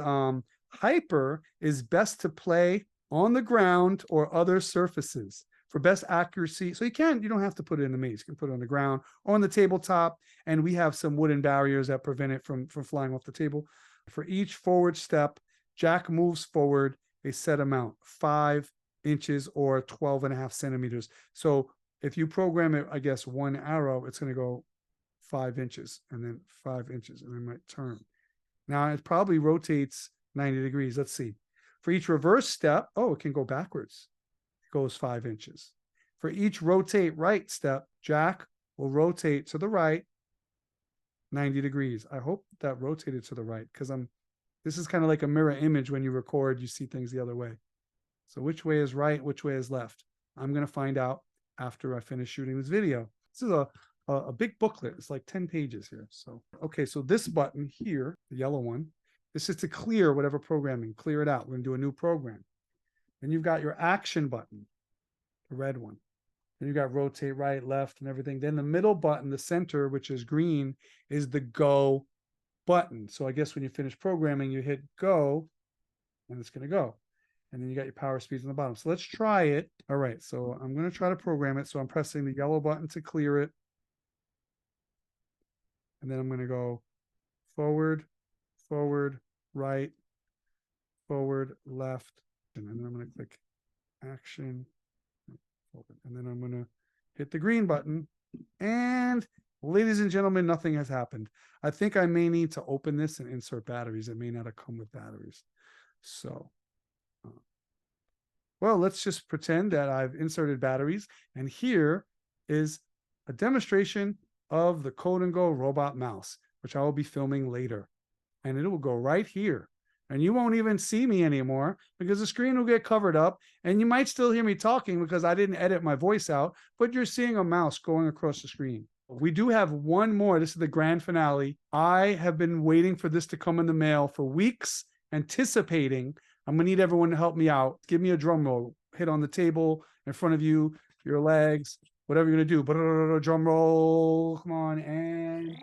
hyper is best to play on the ground or other surfaces for best accuracy. So you don't have to put it in the maze. You can put it on the ground or on the tabletop. And we have some wooden barriers that prevent it from flying off the table. For each forward step, Jack moves forward a set amount, 5 inches or 12.5 centimeters. So if you program it, I guess 1 arrow, it's going to go 5 inches and then 5 inches and then might turn. Now it probably rotates 90 degrees. Let's see. For each reverse step, it can go backwards. It goes 5 inches. For each rotate right step, Jack will rotate to the right 90 degrees. I hope that rotated to the right because this is kind of like a mirror image. When you record, you see things the other way. So which way is right? Which way is left? I'm going to find out after I finish shooting this video. This is a big booklet. It's like 10 pages here. So, okay. So this button here, the yellow one, this is to clear whatever programming, clear it out. We're going to do a new program. Then you've got your action button, the red one. Then you've got rotate right, left, and everything. Then the middle button, the center, which is green, is the go button. So I guess when you finish programming, you hit go, and it's going to go. And then you got your power speeds on the bottom. So let's try it. All right, so I'm going to try to program it. So I'm pressing the yellow button to clear it. And then I'm going to go forward, forward, right, forward, left. And then I'm going to click action. And then I'm going to hit the green button. And ladies and gentlemen, nothing has happened. I think I may need to open this and insert batteries. It may not have come with batteries. So, well, let's just pretend that I've inserted batteries. And here is a demonstration of the Code and Go robot mouse, which I will be filming later. And it will go right here. And you won't even see me anymore because the screen will get covered up. And you might still hear me talking because I didn't edit my voice out, but you're seeing a mouse going across the screen. We do have one more. This is the grand finale. I have been waiting for this to come in the mail for weeks, anticipating. I'm going to need everyone to help me out. Give me a drum roll. Hit on the table in front of you, your legs, whatever you're going to do. Drum roll. Come on. And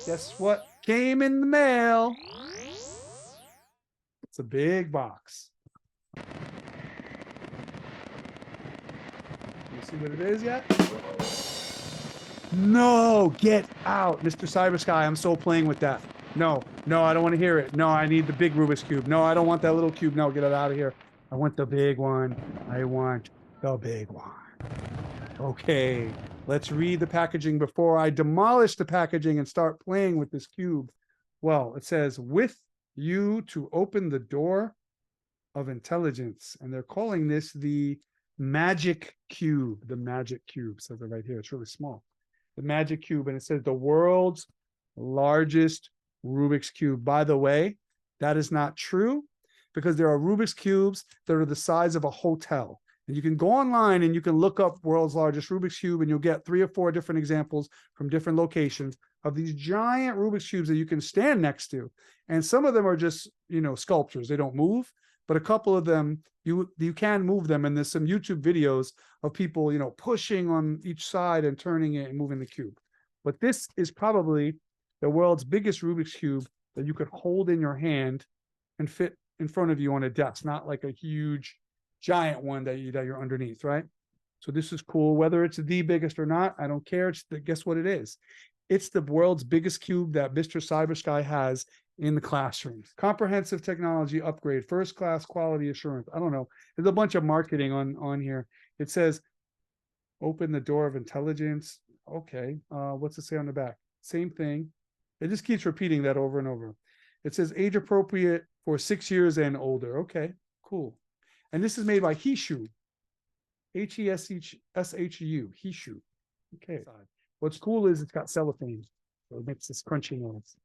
guess what came in the mail? It's a big box. You see what it is yet? No, get out, Mr. Cybersky. I'm still playing with that. No, I don't want to hear it. No, I need the big Rubik's Cube. No, I don't want that little cube. No, get it out of here. I want the big one. I want the big one. Okay, let's read the packaging before I demolish the packaging and start playing with this cube. Well, it says, with you to open the door of intelligence. And they're calling this the magic cube. The magic cube says it right here. It's really small. The magic cube. And it says the world's largest Rubik's Cube. By the way, that is not true because there are Rubik's Cubes that are the size of a hotel. And you can go online and you can look up world's largest Rubik's Cube and you'll get 3 or 4 different examples from different locations of these giant Rubik's Cubes that you can stand next to. And some of them are just, sculptures. They don't move, but a couple of them, you can move them. And there's some YouTube videos of people, pushing on each side and turning it and moving the cube. But this is probably the world's biggest Rubik's Cube that you could hold in your hand and fit in front of you on a desk, not like a huge giant one that you're underneath, right? So this is cool. Whether it's the biggest or not, I don't care. Guess what it is? It's the world's biggest cube that Mr. Cybersky has in the classrooms. Comprehensive technology upgrade, first class quality assurance. I don't know. There's a bunch of marketing on here. It says, open the door of intelligence. Okay. What's it say on the back? Same thing. It just keeps repeating that over and over. It says age appropriate for 6 years and older. Okay, cool. And this is made by Hishu. H-E-S-H-S-H-U. Hishu. Okay. What's cool is it's got cellophane. So it makes this crunchy noise.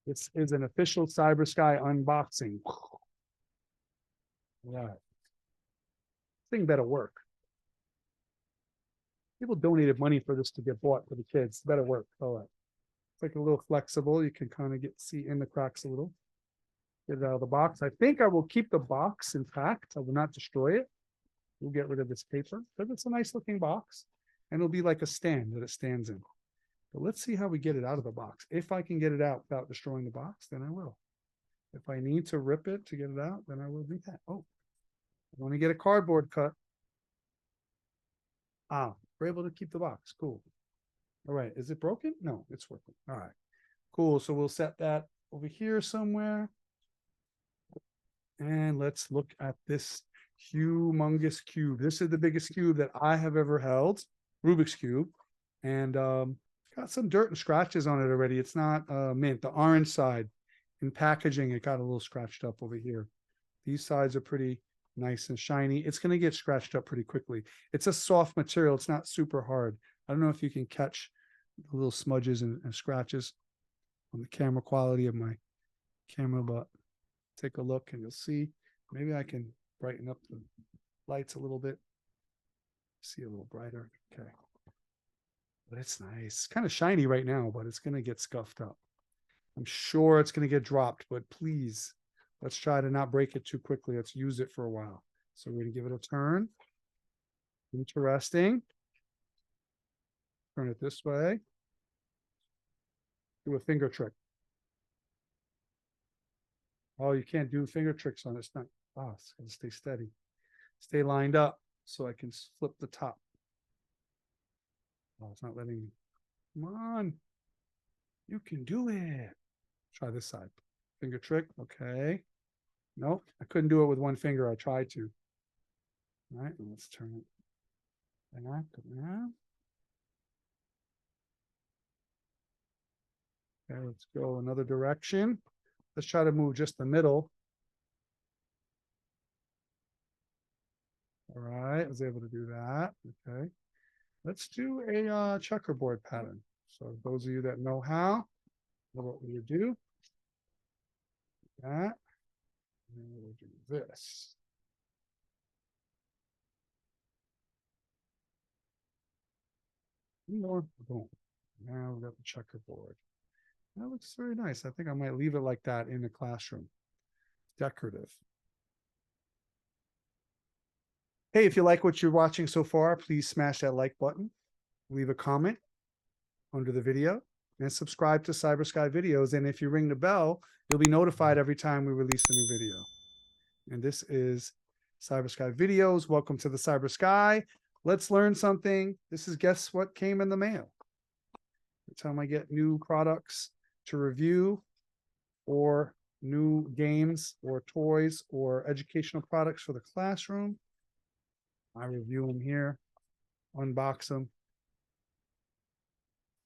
This is an official Cybersky unboxing. All right. This thing better work. People donated money for this to get bought for the kids. Better work. All right. It's like a little flexible. You can kind of see in the cracks a little. Get it out of the box. I think I will keep the box intact. I will not destroy it. We'll get rid of this paper because it's a nice looking box and it'll be like a stand that it stands in. But let's see how we get it out of the box. If I can get it out without destroying the box, then I will. If I need to rip it to get it out, then I will do that. Oh, I want to get a cardboard cut. Ah, we're able to keep the box. Cool. All right. Is it broken? No, it's working. All right. Cool. So we'll set that over here somewhere. And let's look at this humongous cube. This is the biggest cube that I have ever held, Rubik's Cube. And got some dirt and scratches on it already. It's not mint. The orange side in packaging, it got a little scratched up over here. These sides are pretty nice and shiny. It's going to get scratched up pretty quickly. It's a soft material. It's not super hard. I don't know if you can catch the little smudges and scratches on the camera quality of my camera, but take a look and you'll see. Maybe I can brighten up the lights a little bit. See a little brighter. Okay. But it's nice. It's kind of shiny right now, but it's going to get scuffed up. I'm sure it's going to get dropped, but please, let's try to not break it too quickly. Let's use it for a while. So we're going to give it a turn. Interesting. Turn it this way. Do a finger trick. Oh, you can't do finger tricks on it. It's not. Oh, it's going to stay steady. Stay lined up so I can flip the top. Oh, it's not letting me. Come on. You can do it. Try this side. Finger trick. Okay. Nope. I couldn't do it with one finger. I tried to. All right. Let's turn it back. Okay. Let's go another direction. Let's try to move just the middle. All right. I was able to do that. Okay. Let's do a checkerboard pattern. So those of you that know how, know what we would do. That. And we'll do this. More. Boom. Now we've got the checkerboard. That looks very nice. I think I might leave it like that in the classroom. Decorative. Hey, if you like what you're watching so far, please smash that like button, leave a comment under the video, and subscribe to Cybersky videos. And if you ring the bell, you'll be notified every time we release a new video. And this is Cybersky videos. Welcome to the Cybersky. Let's learn something. This is guess what came in the mail. Every time I get new products to review or new games or toys or educational products for the classroom, I review them here, unbox them.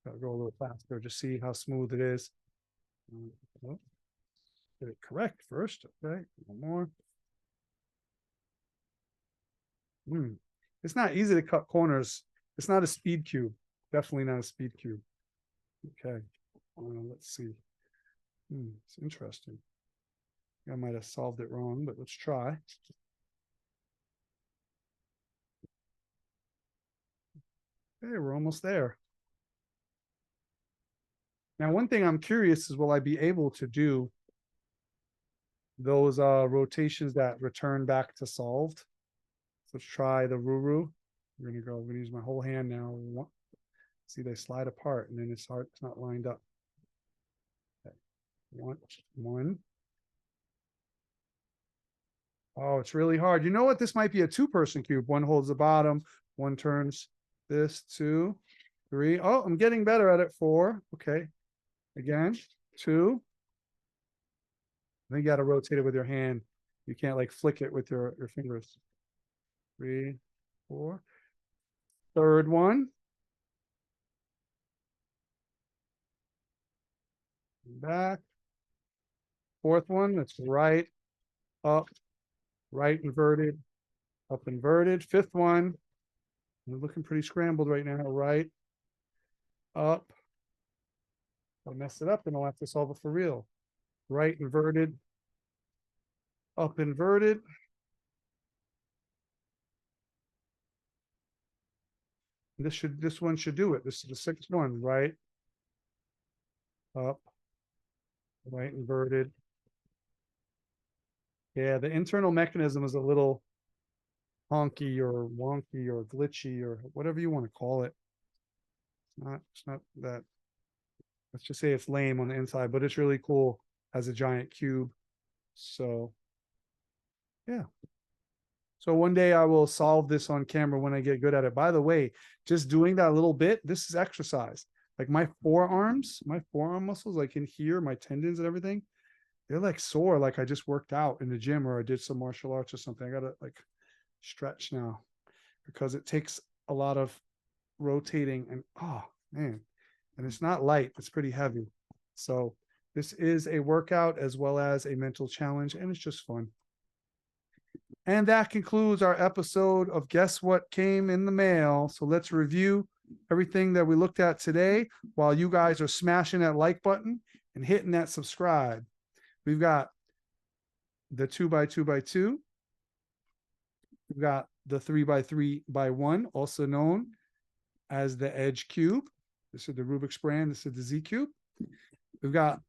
Gotta go a little faster to see how smooth it is. Get it correct first. Okay, one more. It's not easy to cut corners. It's not a speed cube. Definitely not a speed cube. Okay, let's see. It's interesting. I might have solved it wrong, but let's try. Okay, we're almost there. Now, one thing I'm curious is, will I be able to do those rotations that return back to solved? So let's try the RUR'U. We're gonna use my whole hand now. See, they slide apart and then it's hard, it's not lined up. Okay. One. Oh, it's really hard. You know what? This might be a two-person cube. One holds the bottom, one turns this, 2, 3. Oh, I'm getting better at it. 4. Okay. Again, 2. Then you got to rotate it with your hand. You can't like flick it with your fingers. 3, 4. Third one. Back. Fourth one, that's right, up, right inverted, up inverted. Fifth one, we're looking pretty scrambled right now. Right, up. I'll mess it up and I'll have to solve it for real. Right inverted, up inverted. This one should do it. This is the 6th one. Right, up, right inverted, Yeah, the internal mechanism is a little honky or wonky or glitchy or whatever you want to call it. It's not that, let's just say it's lame on the inside, but it's really cool as a giant cube. So yeah. So one day I will solve this on camera when I get good at it. By the way, just doing that little bit, this is exercise. Like my forearm muscles, like in here, my tendons and everything, they're like sore, like I just worked out in the gym or I did some martial arts or something. I gotta like stretch now because it takes a lot of rotating and oh man, and it's not light, it's pretty heavy. So this is a workout as well as a mental challenge, and it's just fun. And that concludes our episode of Guess What Came in the Mail. So let's review everything that we looked at today while you guys are smashing that like button and hitting that subscribe. We've got the 2x2x2. We've got the 3x3x1, also known as the Edge Cube. This is the Rubik's brand. This is the Z Cube. We've got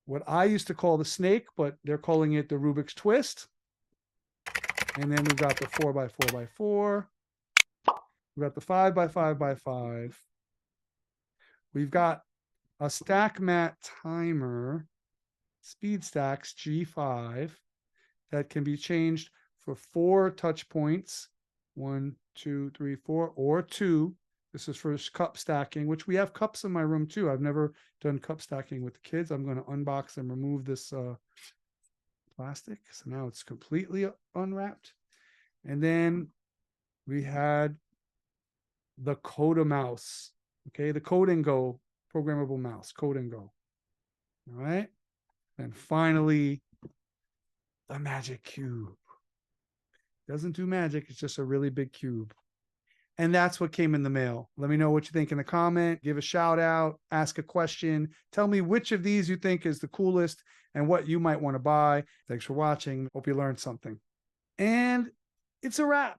what I used to call the snake, but they're calling it the Rubik's Twist. And then we've got the 4x4x4. We've got the 5x5x5. We've got a Stackmat Timer, Speed Stacks G5, that can be changed for 4 touch points. 1, 2, 3, 4, or 2. This is for cup stacking, which we have cups in my room too. I've never done cup stacking with the kids. I'm going to unbox and remove this plastic. So now it's completely unwrapped. And then we had the Coda mouse. Okay, the Code and Go programmable mouse, Code and Go. All right. And finally, the magic cube. Doesn't do magic. It's just a really big cube. And that's what came in the mail. Let me know what you think in the comment. Give a shout out, ask a question. Tell me which of these you think is the coolest and what you might want to buy. Thanks for watching. Hope you learned something. And it's a wrap.